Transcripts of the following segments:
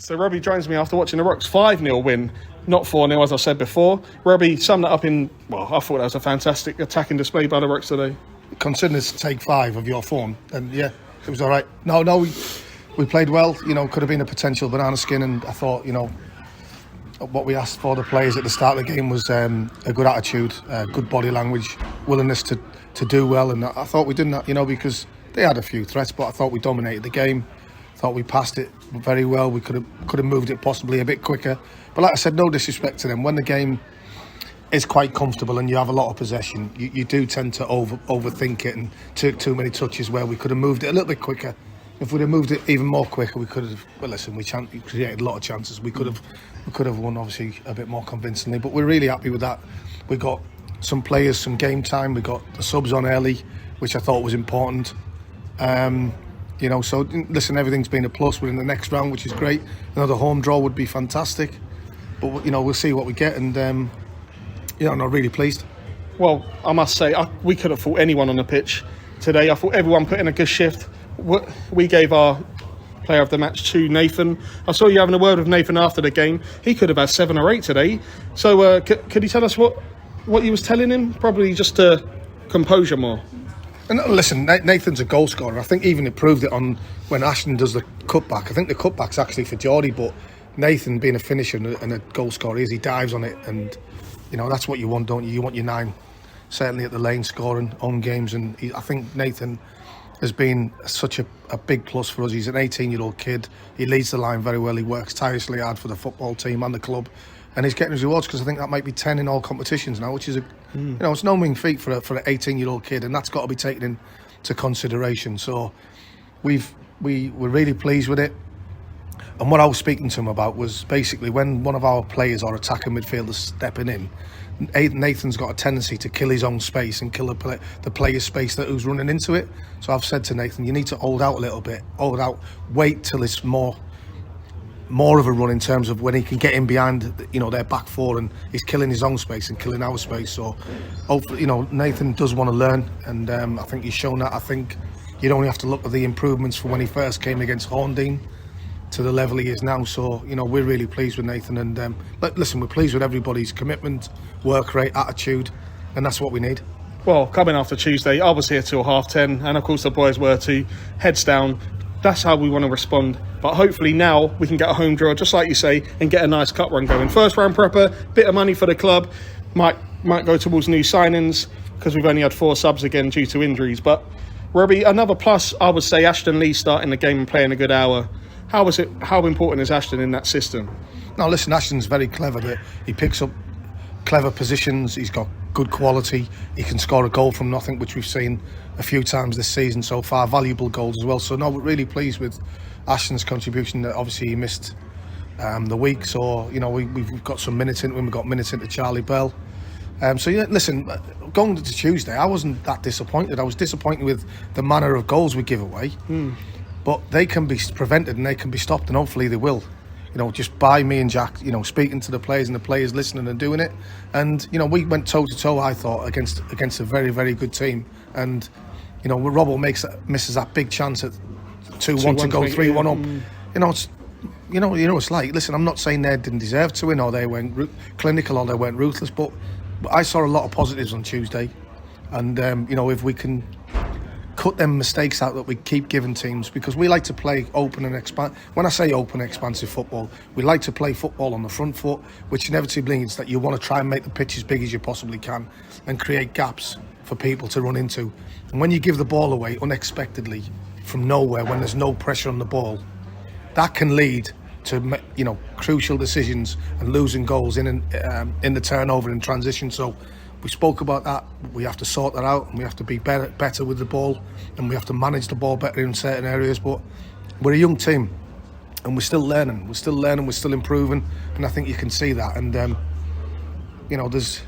So Robbie joins me after watching the Rocks 5-0 win, not 4-0 as I said before. Robbie, summed that up in, well, I thought that was a fantastic attacking display by the Rocks today. Considering it's take 5 of your form, then yeah, it was all right. No, we played well. You know, could have been a potential banana skin, and I thought, you know, what we asked for the players at the start of the game was a good attitude, good body language, willingness to do well, and I thought we did that, you know, because they had a few threats, but I thought we dominated the game. Thought we passed it very well. We could have moved it possibly a bit quicker. But like I said, no disrespect to them. When the game is quite comfortable and you have a lot of possession, you do tend to overthink it and take too many touches where we could have moved it a little bit quicker. If we'd have moved it even more quicker, we could have. Well, listen, we created a lot of chances. We could have won obviously a bit more convincingly. But we're really happy with that. We got some players, some game time. We got the subs on early, which I thought was important. You know, so listen, everything's been a plus. We're in the next round, which is great. Another home draw would be fantastic, but you know, we'll see what we get, and you know, I'm not really pleased. Well, I must say, we could have fought anyone on the pitch today. I thought everyone put in a good shift. We gave our player of the match to Nathan. I saw you having a word with Nathan after the game. He could have had 7 or 8 today. So could you tell us what you was telling him? Probably just to composure more. And listen, Nathan's a goal scorer. I think even it proved it on when Ashton does the cutback. I think the cutback's actually for Geordie, but Nathan, being a finisher and a goal scorer, he dives on it, and you know that's what you want, don't you? You want your 9, certainly at the lane, scoring own games, and I think Nathan has been such a big plus for us. He's an 18-year-old kid. He leads the line very well. He works tirelessly hard for the football team and the club, and he's getting his rewards because I think that might be 10 in all competitions now, which is you know, it's no mean feat for an 18-year-old kid, and that's got to be taken into consideration. So we're really pleased with it. And what I was speaking to him about was basically when one of our players or attacking midfielders stepping in, Nathan's got a tendency to kill his own space and kill the player's space who's running into it. So I've said to Nathan, you need to hold out a little bit, wait till it's more of a run in terms of when he can get in behind, you know, their back four, and he's killing his own space and killing our space. So hopefully, you know, Nathan does want to learn, and I think he's shown that. I think you'd only have to look at the improvements from when he first came against Horndean to the level he is now. So, you know, we're really pleased with Nathan, and listen, we're pleased with everybody's commitment, work rate, attitude, and that's what we need. Well, coming after Tuesday, I was here till 10:30, and of course the boys were too. Heads down. That's how we want to respond. But hopefully now we can get a home draw, just like you say, and get a nice cup run going. First round prepper, bit of money for the club. Might go towards new signings because we've only had 4 subs again due to injuries. But Robbie, another plus, I would say Ashton Lee starting the game and playing a good hour. How important is Ashton in that system? No, listen, Ashton's very clever. He picks up clever positions. He's got good quality. He can score a goal from nothing, which we've seen a few times this season so far. Valuable goals as well. So no, we're really pleased with Ashton's contribution. Obviously he missed the week, so you know we've got some minutes in. We've got minutes into Charlie Bell. So yeah, listen, going to Tuesday, I wasn't that disappointed. I was disappointed with the manner of goals we give away, but they can be prevented and they can be stopped, and hopefully they will. You know, just by me and Jack, you know, speaking to the players and the players listening and doing it. And, you know, we went toe to toe, I thought, against a very, very good team. And, you know, Robbo misses that big chance at 2-1 to go 3-1 up. You know, it's like, listen, I'm not saying they didn't deserve to win or they weren't clinical or they weren't ruthless, but I saw a lot of positives on Tuesday. And, you know, if we can cut them mistakes out that we keep giving teams, because we like to play open and when I say open, expansive football, we like to play football on the front foot, which inevitably means that you want to try and make the pitch as big as you possibly can and create gaps for people to run into. And when you give the ball away unexpectedly from nowhere, when there's no pressure on the ball, that can lead to, you know, crucial decisions and losing goals in the turnover and transition. So we spoke about that. We have to sort that out, and we have to be better with the ball, and we have to manage the ball better in certain areas. But we're a young team, and we're still learning. We're still improving, and I think you can see that. And you know, this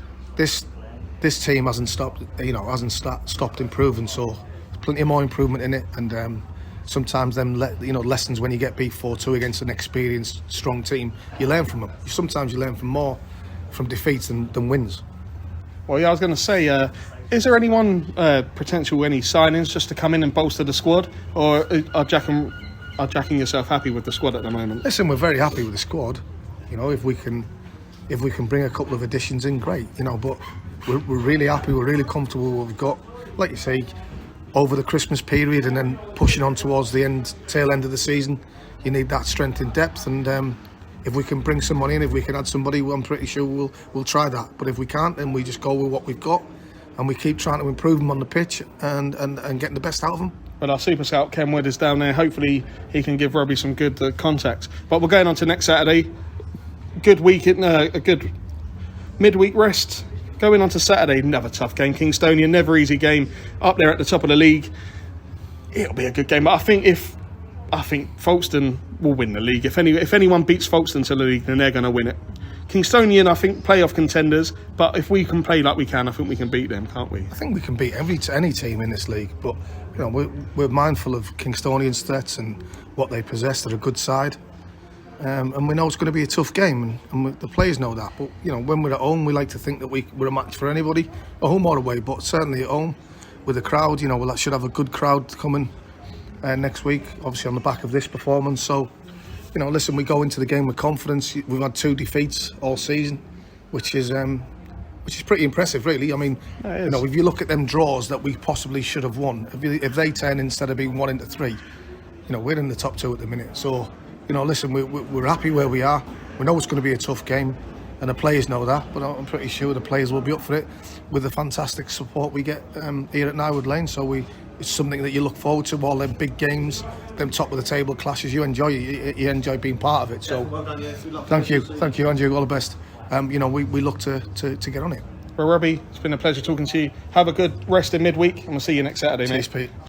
team hasn't stopped. You know, stopped improving. So there's plenty more improvement in it. And sometimes lessons when you get beat 4-2 against an experienced, strong team, you learn from them. Sometimes you learn more from defeats than wins. Well, yeah, I was going to say, is there any signings just to come in and bolster the squad, or are Jack and are Jack and yourself happy with the squad at the moment? Listen, we're very happy with the squad. You know, if we can bring a couple of additions in, great. You know, but we're really happy. We're really comfortable with what we've got. Like you say, over the Christmas period and then pushing on towards the tail end of the season, you need that strength in depth. And if we can bring somebody in, if we can add somebody, I'm pretty sure we'll try that. But if we can't, then we just go with what we've got, and we keep trying to improve them on the pitch and getting the best out of them. Well, our super scout Ken Wood is down there. Hopefully he can give Robbie some good contacts. But we're going on to next Saturday. Good week, a good midweek rest. Going on to Saturday, another tough game. Kingstonian, never easy game. Up there at the top of the league. It'll be a good game. But I think Folkestone will win the league. If anyone beats Folkestone to the league, then they're going to win it. Kingstonian, I think, playoff contenders. But if we can play like we can, I think we can beat them, can't we? I think we can beat any team in this league. But you know, we're mindful of Kingstonian's threats and what they possess. They're a good side. And we know it's going to be a tough game, and the players know that. But you know, when we're at home, we like to think that we're a match for anybody, at home or away. But certainly at home, with the crowd, you know, we should have a good crowd coming next week. Obviously, on the back of this performance. So, you know, listen, we go into the game with confidence. We've had 2 defeats all season, which is pretty impressive, really. I mean, you know, if you look at them draws that we possibly should have won, if they turn instead of being 1-3, you know, we're in the top 2 at the minute. So, you know, listen, we're happy where we are. We know it's going to be a tough game, and the players know that, but I'm pretty sure the players will be up for it with the fantastic support we get here at Nywood Lane. So it's something that you look forward to, all them big games, them top of the table clashes. You enjoy being part of it. So thank you, Andrew, all the best. You know, we look to get on it. Well, Robbie, it's been a pleasure talking to you. Have a good rest in midweek, and we'll see you next Saturday, mate. Cheers, Pete.